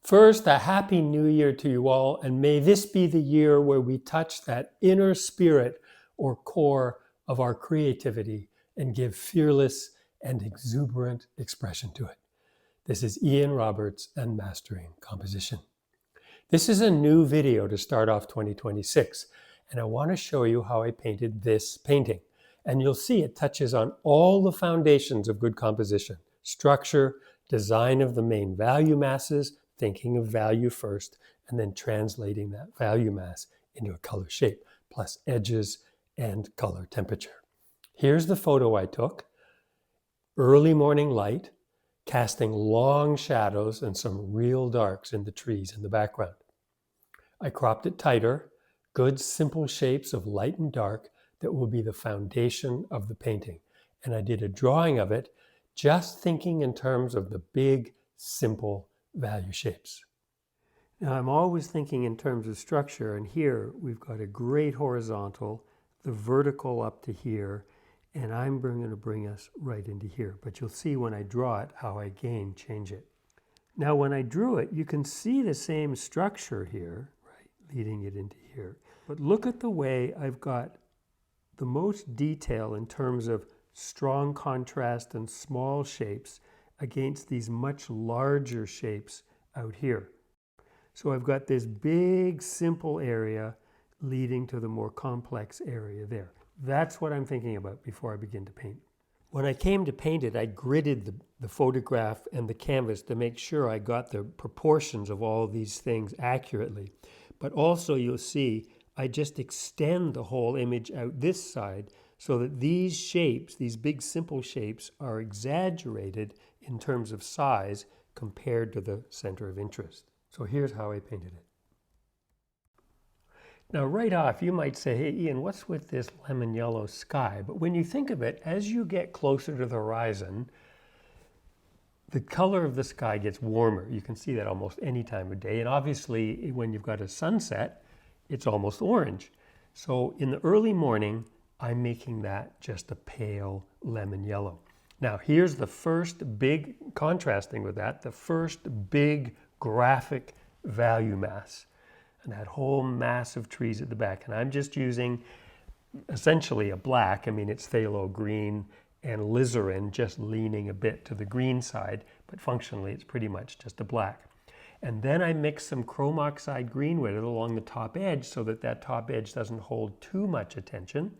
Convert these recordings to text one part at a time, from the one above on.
First, a happy new year to you all, and may this be the year where we touch that inner spirit or core of our creativity and give fearless and exuberant expression to it. This is Ian Roberts and Mastering Composition. This is a new video to start off 2026, and I want to show you how I painted this painting. And you'll see it touches on all the foundations of good composition: structure, design of the main value masses, thinking of value first, and then translating that value mass into a color shape, plus edges and color temperature. Here's the photo I took. Early morning light, casting long shadows and some real darks in the trees in the background. I cropped it tighter, good simple shapes of light and dark that will be the foundation of the painting. And I did a drawing of it, just thinking in terms of the big, simple value shapes. Now I'm always thinking in terms of structure, and here we've got a great horizontal, the vertical up to here, and I'm going to bring us right into here. But you'll see when I draw it how I again change it. Now when I drew it, you can see the same structure here, right, leading it into here. But look at the way I've got the most detail in terms of strong contrast and small shapes against these much larger shapes out here. So I've got this big simple area leading to the more complex area there. That's what I'm thinking about before I begin to paint. When I came to paint it, I gridded the photograph and the canvas to make sure I got the proportions of all these things accurately. But also you'll see I just extend the whole image out this side so that these shapes, these big simple shapes, are exaggerated in terms of size compared to the center of interest. So here's how I painted it. Now right off you might say, hey Ian, what's with this lemon yellow sky? But when you think of it, as you get closer to the horizon, the color of the sky gets warmer. You can see that almost any time of day. And obviously when you've got a sunset, it's almost orange. So in the early morning, I'm making that just a pale lemon yellow. Now here's the first big, contrasting with that, the first big graphic value mass. And that whole mass of trees at the back. And I'm just using essentially a black, I mean it's phthalo green and alizarin just leaning a bit to the green side, but functionally it's pretty much just a black. And then I mix some chrome oxide green with it along the top edge so that that top edge doesn't hold too much attention,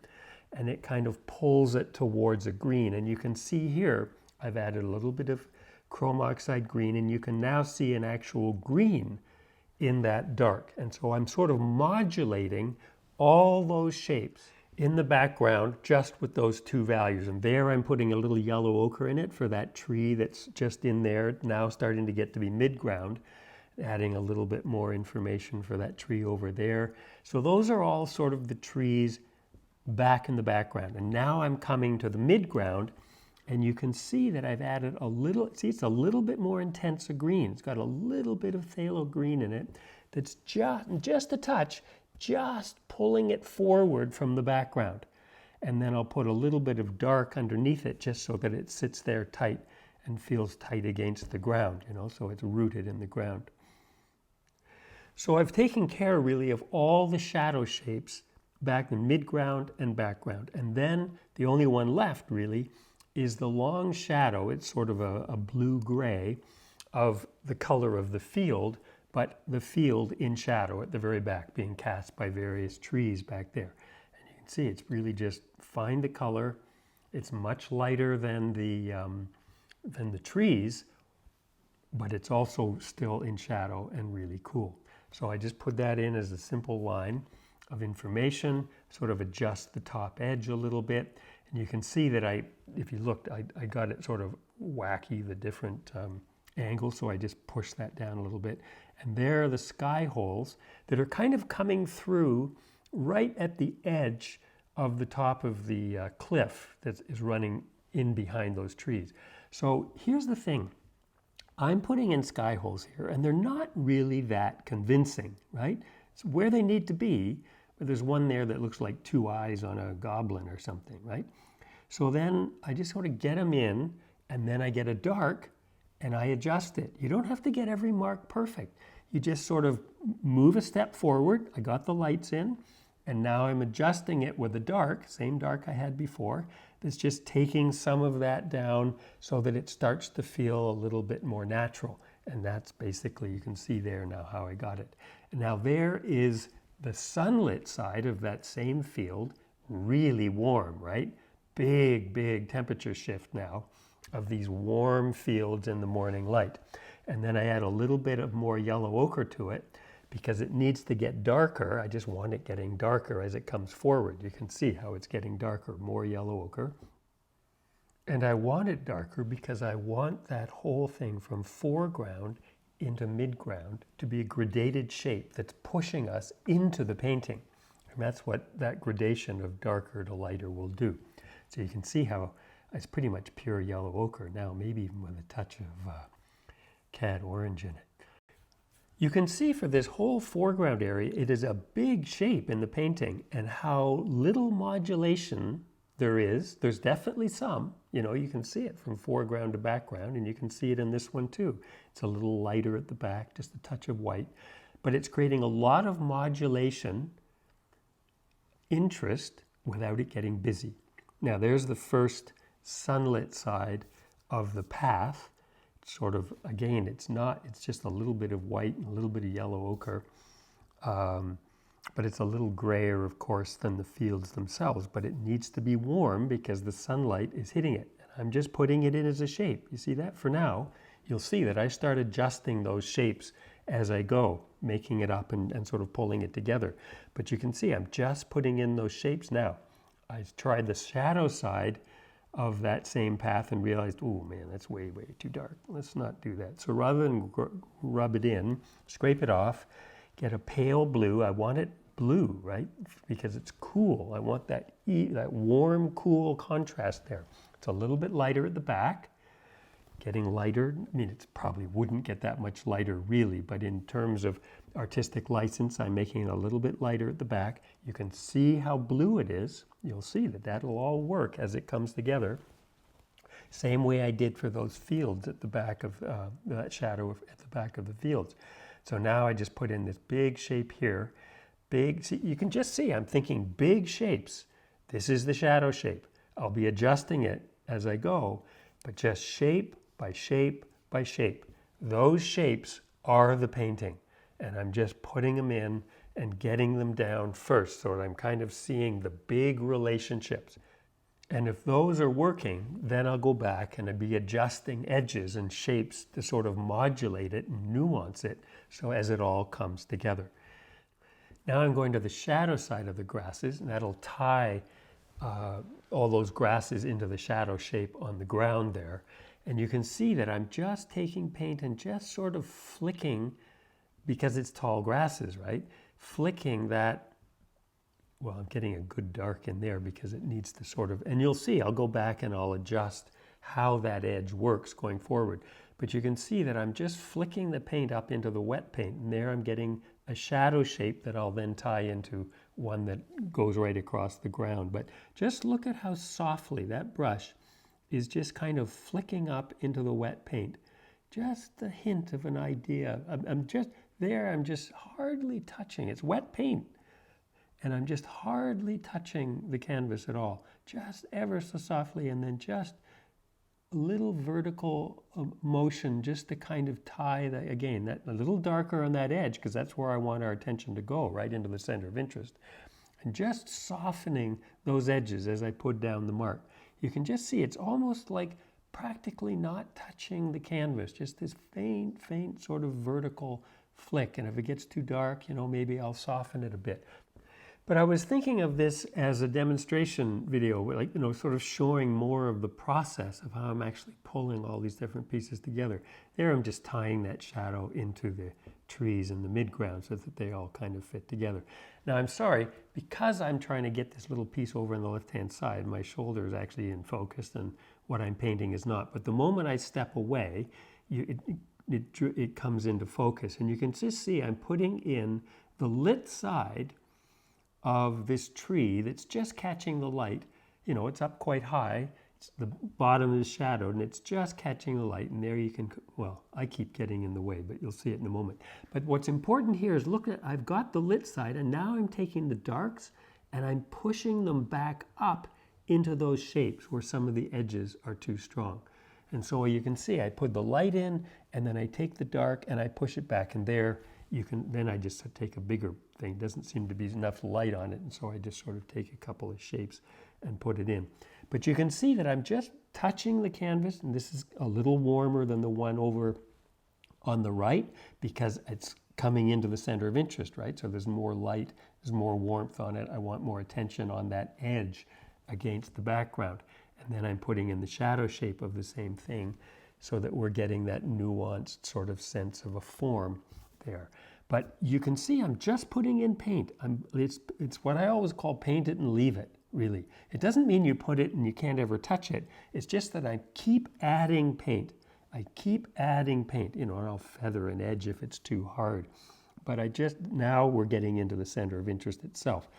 and it kind of pulls it towards a green. And you can see here, I've added a little bit of chrome oxide green, and you can now see an actual green in that dark. And so I'm sort of modulating all those shapes in the background just with those two values. And there I'm putting a little yellow ochre in it for that tree that's just in there, now starting to get to be midground, adding a little bit more information for that tree over there. So those are all sort of the trees back in the background. And now I'm coming to the midground, and you can see that I've added a little, see it's a little bit more intense a green. It's got a little bit of phthalo green in it that's just a touch, just pulling it forward from the background. And then I'll put a little bit of dark underneath it just so that it sits there tight and feels tight against the ground, you know, so it's rooted in the ground. So I've taken care really of all the shadow shapes back in midground and background. And then the only one left really is the long shadow. It's sort of a blue-gray of the color of the field, but the field in shadow at the very back being cast by various trees back there. And you can see it's really just find the color. It's much lighter than the trees, but it's also still in shadow and really cool. So I just put that in as a simple line of information, sort of adjust the top edge a little bit. And you can see that if you looked, I got it sort of wacky, the different angles, so I just pushed that down a little bit. And there are the sky holes that are kind of coming through right at the edge of the top of the cliff that is running in behind those trees. So here's the thing. I'm putting in sky holes here, and they're not really that convincing, right? It's where they need to be, but there's one there that looks like two eyes on a goblin or something, right? So then I just sort of get them in, and then I get a dark, and I adjust it. You don't have to get every mark perfect. You just sort of move a step forward. I got the lights in, and now I'm adjusting it with the dark, same dark I had before. That's just taking some of that down so that it starts to feel a little bit more natural. And that's basically, you can see there now how I got it. And now there is the sunlit side of that same field, really warm, right? Big temperature shift now of these warm fields in the morning light. And then I add a little bit of more yellow ochre to it because it needs to get darker. I just want it getting darker as it comes forward. You can see how it's getting darker, more yellow ochre. And I want it darker because I want that whole thing from foreground into midground to be a gradated shape that's pushing us into the painting. And that's what that gradation of darker to lighter will do. So you can see how it's pretty much pure yellow ochre now, maybe even with a touch of cad orange in it. You can see for this whole foreground area, it is a big shape in the painting, and how little modulation there is. There's definitely some, you know, you can see it from foreground to background, and you can see it in this one too. It's a little lighter at the back, just a touch of white, but it's creating a lot of modulation, interest, without it getting busy. Now there's the first sunlit side of the path. Sort of, again, it's just a little bit of white and a little bit of yellow ochre. But it's a little grayer, of course, than the fields themselves. But it needs to be warm because the sunlight is hitting it. And I'm just putting it in as a shape. You see that? For now, you'll see that I start adjusting those shapes as I go, making it up and sort of pulling it together. But you can see I'm just putting in those shapes now. I tried the shadow side of that same path and realized, oh man, that's way too dark. Let's not do that. So rather than rub it in, scrape it off, get a pale blue. I want it blue, right? Because it's cool. I want that warm, cool contrast there. It's a little bit lighter at the back, getting lighter. I mean, it probably wouldn't get that much lighter really, but in terms of artistic license, I'm making it a little bit lighter at the back. You can see how blue it is. You'll see that that'll all work as it comes together. Same way I did for those fields at the back of that shadow at the back of the fields. So now I just put in this big shape here. See, you can just see I'm thinking big shapes. This is the shadow shape. I'll be adjusting it as I go, but just shape by shape by shape. Those shapes are the painting. And I'm just putting them in and getting them down first so that I'm kind of seeing the big relationships. And if those are working, then I'll go back and I'll be adjusting edges and shapes to sort of modulate it and nuance it so as it all comes together. Now I'm going to the shadow side of the grasses, and that'll tie all those grasses into the shadow shape on the ground there. And you can see that I'm just taking paint and just sort of flicking, because it's tall grasses, right? Flicking that, well, I'm getting a good dark in there because it needs to sort of, and you'll see, I'll go back and I'll adjust how that edge works going forward. But you can see that I'm just flicking the paint up into the wet paint, and there I'm getting a shadow shape that I'll then tie into one that goes right across the ground. But just look at how softly that brush is just kind of flicking up into the wet paint. Just a hint of an idea. I'm just hardly touching. It's wet paint, and I'm just hardly touching the canvas at all. Just ever so softly, and then just a little vertical motion just to kind of tie that, again, that a little darker on that edge, because that's where I want our attention to go, right into the center of interest. And just softening those edges as I put down the mark. You can just see it's almost like practically not touching the canvas, just this faint sort of vertical flick. And if it gets too dark, maybe I'll soften it a bit. But I was thinking of this as a demonstration video, like, sort of showing more of the process of how I'm actually pulling all these different pieces together. There I'm just tying that shadow into the trees in the midground so that they all kind of fit together. Now I'm sorry, because I'm trying to get this little piece over on the left-hand side, my shoulder is actually in focus and what I'm painting is not. But the moment I step away, it comes into focus. And you can just see I'm putting in the lit side of this tree that's just catching the light. It's up quite high. the bottom is shadowed and it's just catching the light, and there you can, well, I keep getting in the way, but you'll see it in a moment. But what's important here is look at, I've got the lit side, and now I'm taking the darks and I'm pushing them back up into those shapes where some of the edges are too strong. And so you can see I put the light in, and then I take the dark and I push it back, and there you can, then I just take a bigger thing. Doesn't seem to be enough light on it, and so I just sort of take a couple of shapes and put it in. But you can see that I'm just touching the canvas, and this is a little warmer than the one over on the right because it's coming into the center of interest, right? So there's more light, there's more warmth on it. I want more attention on that edge against the background. And then I'm putting in the shadow shape of the same thing so that we're getting that nuanced sort of sense of a form there. But you can see I'm just putting in paint. It's what I always call paint it and leave it, really. It doesn't mean you put it and you can't ever touch it. It's just that I keep adding paint. I keep adding paint, you know, and I'll feather an edge if it's too hard. But now we're getting into the center of interest itself.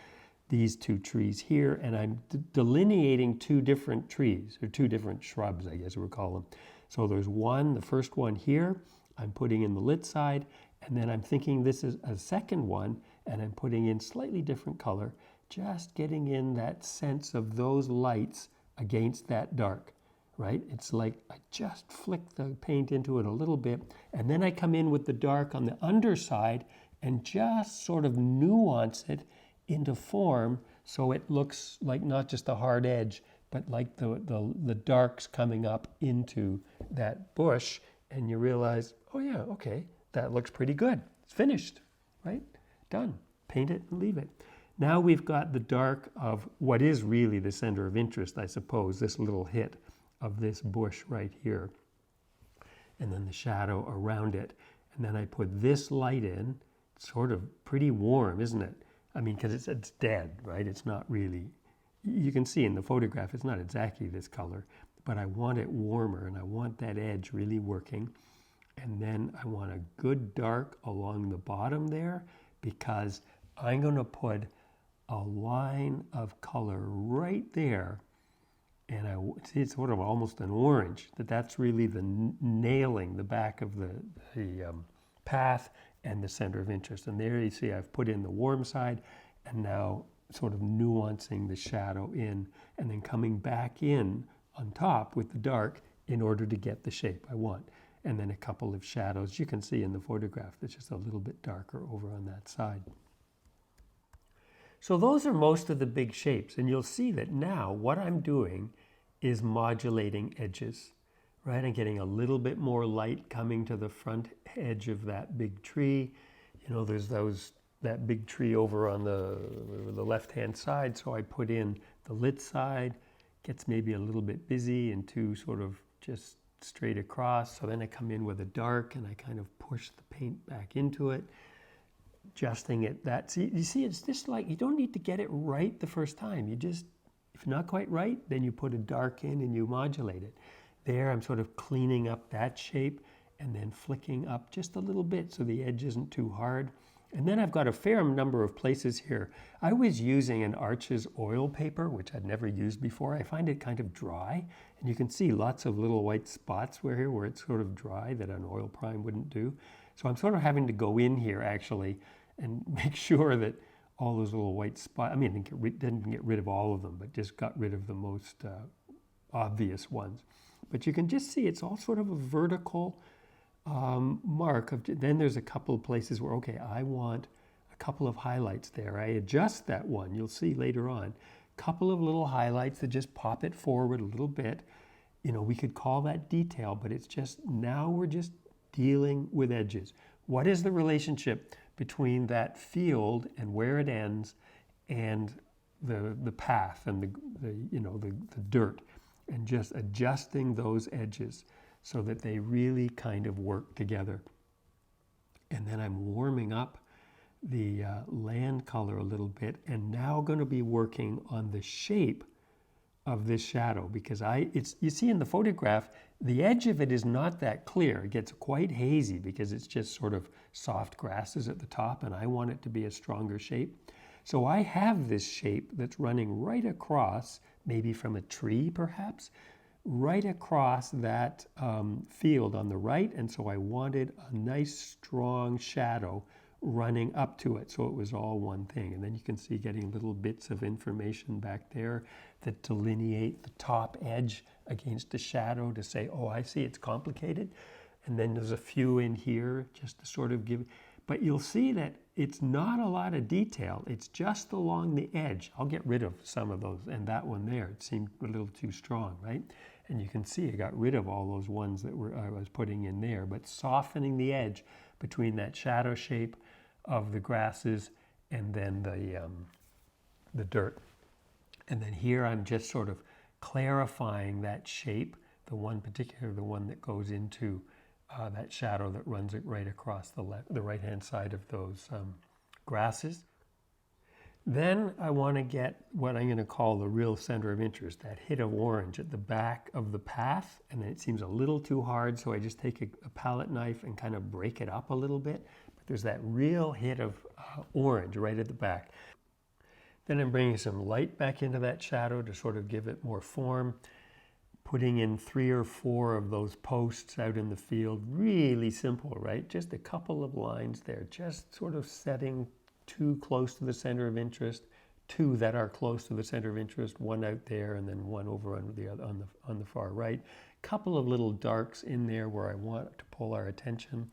These two trees here, and I'm delineating two different trees, or two different shrubs, I guess we would call them. So there's one, the first one here, I'm putting in the lit side, and then I'm thinking this is a second one, and I'm putting in slightly different color, just getting in that sense of those lights against that dark, right? It's like I just flick the paint into it a little bit, and then I come in with the dark on the underside and just sort of nuance it into form so it looks like not just a hard edge, but like the darks coming up into that bush, and you realize, oh yeah, okay, that looks pretty good. It's finished, right? Done. Paint it and leave it. Now we've got the dark of what is really the center of interest, I suppose, this little hit of this bush right here, and then the shadow around it. And then I put this light in, sort of pretty warm, isn't it? I mean, because it's dead, right? It's not really, you can see in the photograph, it's not exactly this color, but I want it warmer, and I want that edge really working. And then I want a good dark along the bottom there, because I'm going to put a line of color right there. And I see it's sort of almost an orange, that's really the nailing the back of the path and the center of interest. And there you see I've put in the warm side, and now sort of nuancing the shadow in, and then coming back in on top with the dark in order to get the shape I want. And then a couple of shadows. You can see in the photograph that's just a little bit darker over on that side. So those are most of the big shapes, and you'll see that now what I'm doing is modulating edges, right? I'm getting a little bit more light coming to the front edge of that big tree. You know, there's that big tree over on the left-hand side, so I put in the lit side, gets maybe a little bit busy and too sort of just straight across. So then I come in with a dark, and I kind of push the paint back into it, adjusting it. You see, it's just like, you don't need to get it right the first time. You just, if not quite right, then you put a dark in and you modulate it. There, I'm sort of cleaning up that shape and then flicking up just a little bit so the edge isn't too hard. And then I've got a fair number of places here. I was using an Arches oil paper, which I'd never used before. I find it kind of dry, and you can see lots of little white spots where it's sort of dry that an oil prime wouldn't do. So I'm sort of having to go in here actually and make sure that all those little white spots, I mean, didn't get rid of all of them, but just got rid of the most obvious ones. But you can just see it's all sort of a vertical mark. Then there's a couple of places where, okay, I want a couple of highlights there. I adjust that one, you'll see later on. Couple of little highlights that just pop it forward a little bit. You know, we could call that detail, but it's just, now we're just dealing with edges. What is the relationship between that field and where it ends and the path and the dirt, and just adjusting those edges so that they really kind of work together. And then I'm warming up the land color a little bit, and now going to be working on the shape of this shadow, because you see in the photograph, the edge of it is not that clear. It gets quite hazy because it's just sort of soft grasses at the top, and I want it to be a stronger shape. So I have this shape that's running right across, maybe from a tree perhaps, right across that field on the right, and so I wanted a nice strong shadow running up to it, so it was all one thing. And then you can see getting little bits of information back there that delineate the top edge against the shadow to say, oh, I see, it's complicated. And then there's a few in here just to sort of give, but you'll see that it's not a lot of detail. It's just along the edge. I'll get rid of some of those, and that one there, it seemed a little too strong, right? And you can see I got rid of all those ones that I was putting in there, but softening the edge between that shadow shape of the grasses and then the dirt. And then here I'm just sort of clarifying that shape, the one that goes into that shadow that runs it right across the right-hand side of those grasses. Then I want to get what I'm going to call the real center of interest, that hit of orange at the back of the path, and then it seems a little too hard, so I just take a palette knife and kind of break it up a little bit. But there's that real hit of orange right at the back. Then I'm bringing some light back into that shadow to sort of give it more form, putting in 3 or 4 of those posts out in the field. Really simple, right? Just a couple of lines there, just sort of setting 2 close to the center of interest, 2 that are close to the center of interest, 1 out there and then 1 over on the other, on the far right. Couple of little darks in there where I want to pull our attention.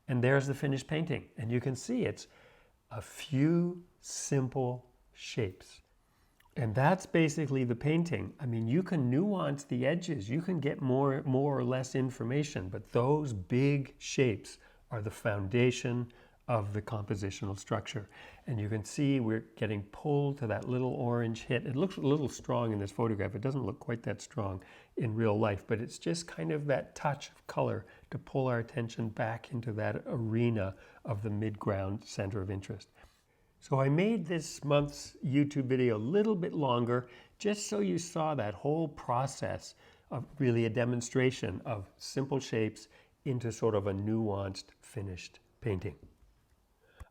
And there's the finished painting. And you can see it's a few simple shapes. And that's basically the painting. I mean, you can nuance the edges. You can get more or less information, but those big shapes are the foundation of the compositional structure. And you can see we're getting pulled to that little orange hit. It looks a little strong in this photograph. It doesn't look quite that strong in real life, but it's just kind of that touch of color to pull our attention back into that arena of the midground center of interest. So I made this month's YouTube video a little bit longer just so you saw that whole process of really a demonstration of simple shapes into sort of a nuanced finished painting.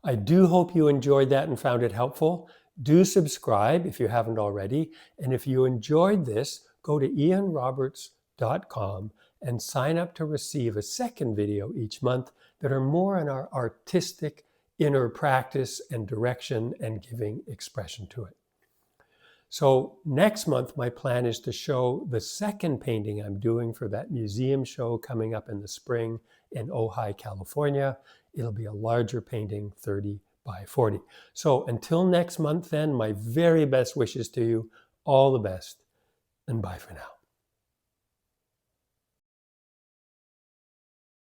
I do hope you enjoyed that and found it helpful. Do subscribe if you haven't already. And if you enjoyed this, go to ianroberts.com and sign up to receive a second video each month that are more on our artistic inner practice and direction and giving expression to it. So next month, my plan is to show the second painting I'm doing for that museum show coming up in the spring in Ojai, California. It'll be a larger painting, 30 by 40. So until next month then, my very best wishes to you. All the best, and bye for now.